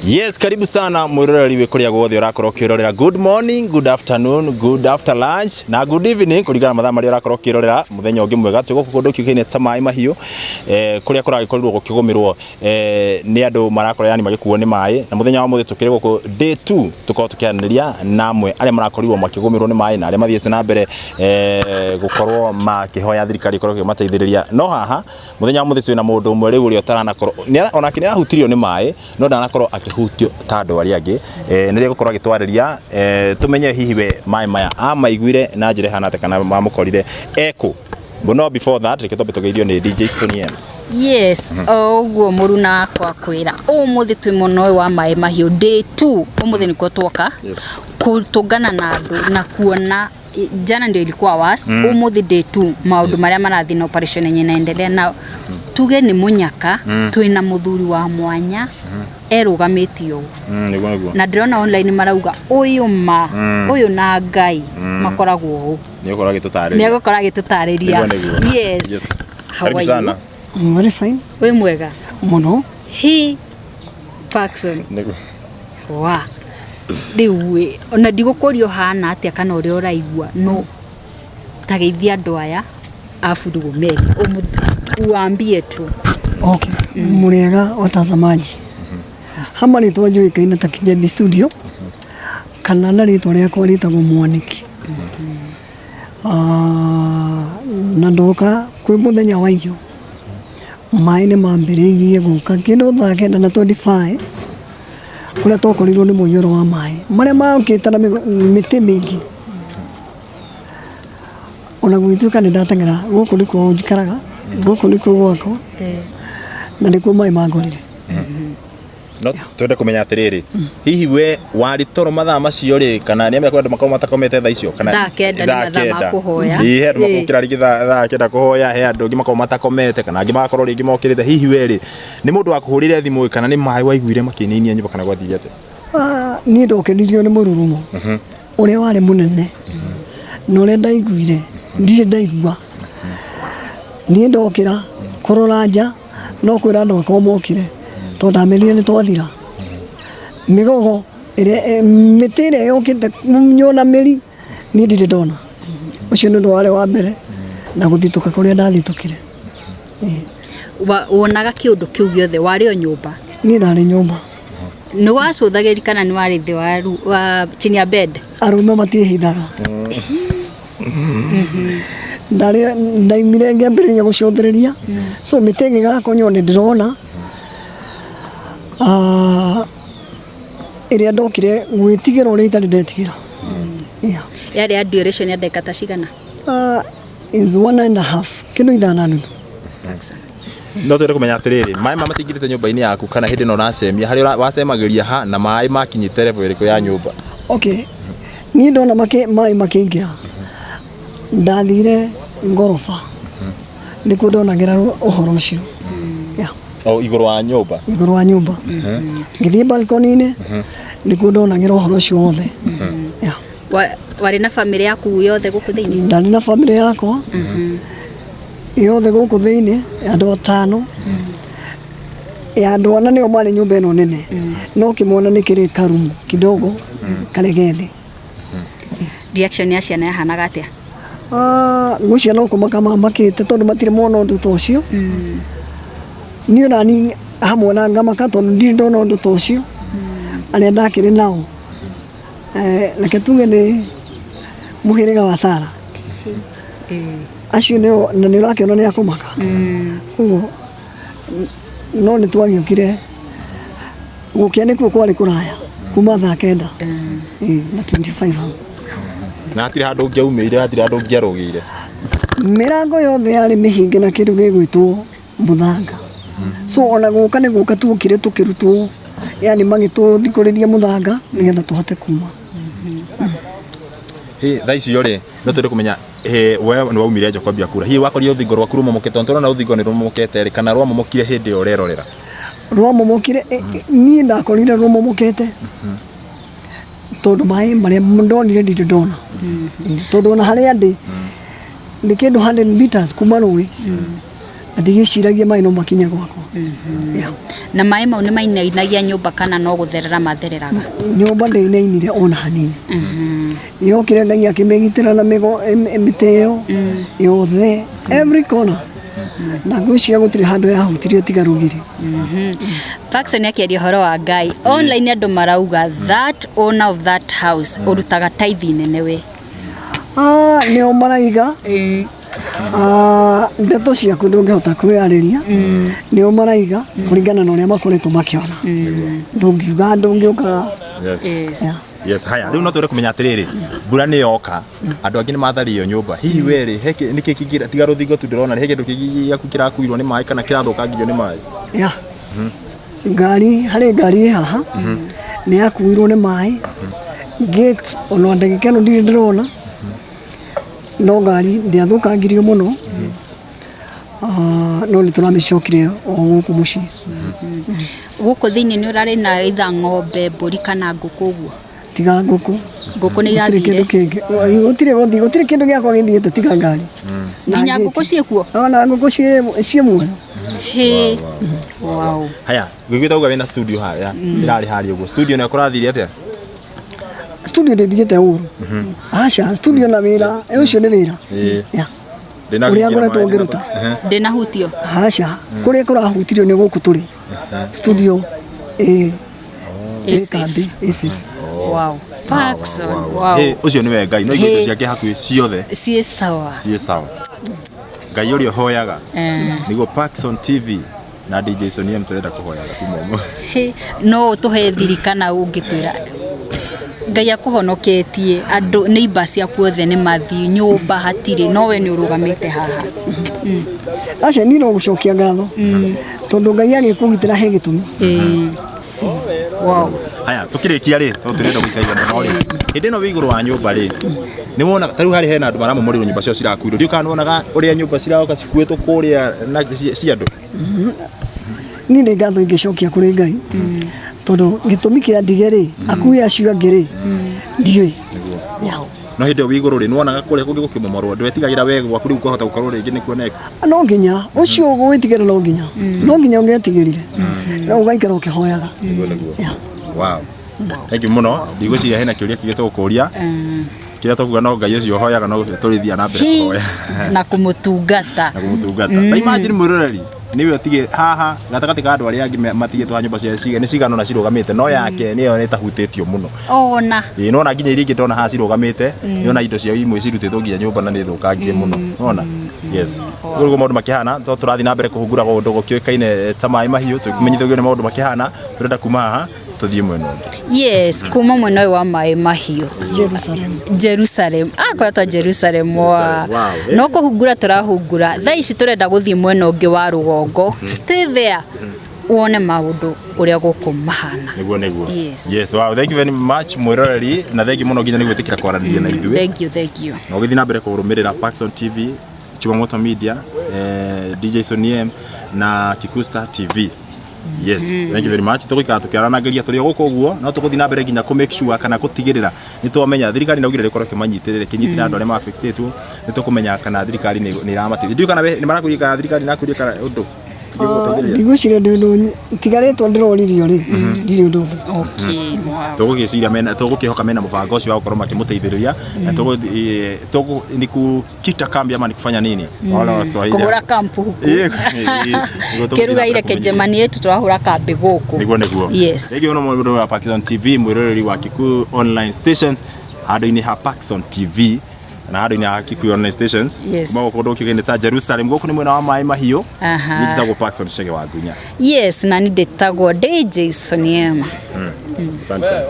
Yes, karibu sana mwiroreri wikuria gwothe urakorwo ukirorera. Good morning, good afternoon, good after lunch na good evening kurigana mathaa mari urakorwo ukirorera muthenya ungi mwega tuguku kundu kiukine ta mai mahiu kuria kuragikorirwo gukigumirwo ni andu marakorwo yani magikuo ni mai na muthenya wa muthi tukire guku day 2 tukorwo tukianiriria namwe aria marakorirwo makigumirwo ni mai na aria mathiete na mbere gukorwo makihoya thirikari ikorwo kimateithiriria no haha muthenya wa muthi twina mundu umwe riu uri otaranakorwo ona kinira hutirio ni mai no ndanakorwo hutio tando ari angi nire gukorwo agitwariria tumenye hihi we mai maya amaiguire na njire hana kana mamukorire eko but no before that reke tobe tugeithio ni DJ Sonny M. Yes, oguo muruna kwa kwira umuthi twi muno wa mai mahiu day 2 umuthi niko twoka kutungana na andu na kuona jana ndio ilikuwa was umuthi day 2 maundu maria marathi na operation yenye inaendelea na tuge ni munyaka twina muthuri wa mwanya erugamitio na ndirona online marauga uyu na Ngai makoragwo ni gukora agitutariria. Yes, how are you? Very fine. We mwega muno he Paxson wa diwe ona digukorio hana atia kana uri uraigua no tageithia andu aya afudugo meri uambie tu. Okay, murega watazamaji hama ni twaje ikaina ta Kijabi studio kana na ritwa riakwa ritagwo Mwaniki na ndoka kwi muthenya wa iyo mai ni mambiriirie guka kindu thaa kenda na 25 kuria twakorirwo ni muiyuro wa mai maria maukite na miti mingi ona gwituika ni ndatengera guku nikuo njikaraga guku nikuo gwakwa na nikuo mai mangorire. No twende kumenya atiriri hihi we wari toro mathaa macio ri kana ni amya kwendu makoma matakomete thaa icio kana thaa kenda ni mathaa makuhoya he andu makukira rigi thaa kenda kuhoya he andu ngi makoma matakomete kana ngi makorwo ringi mokirite hihi we ri ni mundu wakuhurire thimu kana ni mai waiguire makininia nyumba kana gwathire ate ni ndokenirio ni mururumo uria wari munene no ria ndaiguire ndire ndaigua ni ndokira kurora nja no kwira andu makomokire tonda merire ni twathira migogo ire mitire yokite nyona meri ni ndire ndona ucio ndu wale wa mbere na guthituka kuria ndathitukire wonaga kiundu kiu giothe wari o nyumba ni ndari nyumba ni wacuthagiri kana ni wari thi wa chini ya bed arume matihithaga ndari ndaimire ngiambiriria gucothiriria so mitenge gako nyone ndirona iria ndokire gwitigira uria itari ndetigira yari duration ya dakika cigana is 1.5 kindu ithana nuthu. No twende kumenya atiriri mai mama matingirite nyumba-ini yaku kana hindi no nacemia hari wacemagiria ha na mai makinyite level iriku ya nyumba. Okay, ni ndona mai makingira ndathire ngorofa nikuo ndonagira uhoro ucio iguru wa nyumba ngithie balcony-ini nikuo ndonagira uhoro ucio wothe. Wari na family yaku yothe guku thiini? Ndari na family yakwa yothe guku thiini andu 5 andu ana nio mari nyumba ino nene no kimona nikiri karumu kidogo karegethi. Reaction ya ciana yahanaga atia? Gucia no kumaka mamakite tondu matire mona undu tocio ni nani hamwe na ngamaka tondu ndiri ndona undu tocio aria ndakiri nao reke tuge ni muhiriga wa Sara acio ni na urakiona ni akumaka uguo no ni twagiukire gukia nikuo kwari kuraya kuma thaa kenda na 25 na atire handu ngiaumire atire handu ngiarugire mirango yothe yari mihinge na kindu gigwitwo muthanga so ona guka ni guka tukire tukirutwo yani magituthikuriria muthanga nigetha tuhote kuma. Thaa icio ri no twende kumenya we ni waumire nja kwambia kura hihi wakorire uthingo rwaku rumomokete tondu na uthingo ni rumomokete ri kana rwamomokire hindi yo rerorera? Rwamomokire ni ndakorire rumomokete tondu mai maria ndonire ndiri ndona tondu na haria ndi ni kindu 100 meters kuma rui ndigiciragia mai no makinya gwakwa. Na mai mau nĩ mainainagia nyũmba kana no gũtherera mathereraga? Nyũmba ndĩinainire ona hanini. Yokire Ngai akĩmĩgitĩra na mĩtĩ ĩyo yothe, every corner. Na ngwĩciria gũtirĩ handũ yahutirio tiga rũgiri. Paxson akĩaria ũhoro wa Ngai. Online andũ marauga that owner of that house ũrutaga tithe nene we. Nĩo maraiga. Ndeto ciaku ndũngĩhota kwĩarĩria. Nĩo maraiga kũringana na ũrĩa makoretwo makĩona. Ndũngiuga ndũngĩũka. Yes, haya riu no twere kumenya atiriri mbura ni yoka andu angi ni mathariyo nyumba hihi weri heki niki kigira tiga ruthingo tu ndirona heki ndu kigiaku kirakuirwo ni mai kana kirathukangirio ni mai ngari hari ngari haha ni yakuirwo ni mai gate ono ndagika no ndirona no ngari ndiathukangirio muno no ni turamicokire o guku muci guku thini ni urari na itha ng'ombe mburi kana nguku uguo tiga nguku ni irathire gutire kindu giakwa githiete tiga ngari nginya nguku ciekuo na nguku cie muoyo wow haya gwigwita uga wina studio haya irari hari uguo studio na kurathire atia studio ndithiete uru acha studio na wira ucio ni wira uria ngoretwo ngiruta ndina hutio acha kuria kurahutirio ni guku turi studio kambi isi. Wow. Paxson. Wow. Hey, ucio niwe Ngai no igito ciake hakuhi ciothe cie sawa Ngai uri hoyaga nigo Paxson TV na DJ Soniem turenda kuhoyaga kumomo no tuhe thirikana ungitwira Ngai akuhonoketie andu neighbor ciaku othe ni mathi nyumba hatiri no we ni urugamite haha acha ni no gucokia ngatho tondu Ngai agikugitira he gitumi wow haya tukirikia ri turenda guikaiga no ri hinde no wiguru wa nyumba ri ni wona tariu hari hena andu maramomoriro nyumba cio cirakuirwo ndio kana wonaga uria nyumba ciraoka cikuetwo kuria na cia andu ni ndi ngatho ingicokia kuri Ngai tondu gitumi kia ndige ri akuya acio angiri ndiwe no hinde wiguru ri wonaga kuria kungi gukimomorwo ndwetigagira wega gwaku riu kuhota gukorwo ringi nikuo next no nginya ucio gwitigera no nginya ungetigirire no ugaikara ukihoyaga wow thank you muno ndigwiciria hena kiuria kigete gukuria kira tuvuga no Ngai ucio hoyaga no turithia na mbere kuhoya na kumutungata imagine muroreri niwe otige haha gatagati ka andu aria angi matigitwo nyumba cia ciga ni cigano na cirugamite no yake niyo netahutitio muno ona nona nginya iringi ndona ha cirugamite niona indo cia imwe cirutitwo nginya nyumba na nithukangie muno nona yes gurugo maundu makihana to turathi na mbere kuhungura gundu gukioikaine ta mai mahiu tukimenyithagio ni maundu makihana turenda kuma haha tuthie mwena yes kuma mwena wa mai mahiu Jerusalem akoretwo Jerusalem no kuhungura turahungura thaa ici turenda guthie mwena ungi wa rugongo stay there uone maundu uria guku mahana niguo yes wow thank you very much mwiroreri na thank you muno nginya nigwitikira kwaraniria na ithuĩ thank you no githina mbere kurumirira Paxson TV Chimamoto Media DJ Soniem na Kikusta TV. Yes, thank you very much. Tuguikara tukiaranageria turi guku uguo no tuguthi na mbere nginya ku make sure kana gutigirira ni twamenya thirikari naugire rikoro kimanyitirire kinyitira andu aria ma affected ni tukumenya kana thirikari ni iramatithia ndio kana ni marakuika thirikari nakuria kana undu ndigwiciria ndu tigaretwo ndiroririo ri ndiri undu okay tugugiciria mena tugukihoka mena mubango ucio wa gukorwo makimuteithiriria na tugu ni kukita kambi ama ni kufanya nini wala Swahili kugura kampu huku kiruga ile kejemani yetu twahura kambi guku niguo yes niguo no mundu wa Paxson TV mwiroreri wa Kiku online stations hado-ini ha Paxson TV na hado-ini ha Kiku online stations mwa kundu kigende ta Jerusalem guku ni mwena wa mai mahiu nigizagwo Paxson Chege wa Gunya yes na ni ndetagwo DJ Soniem asante sana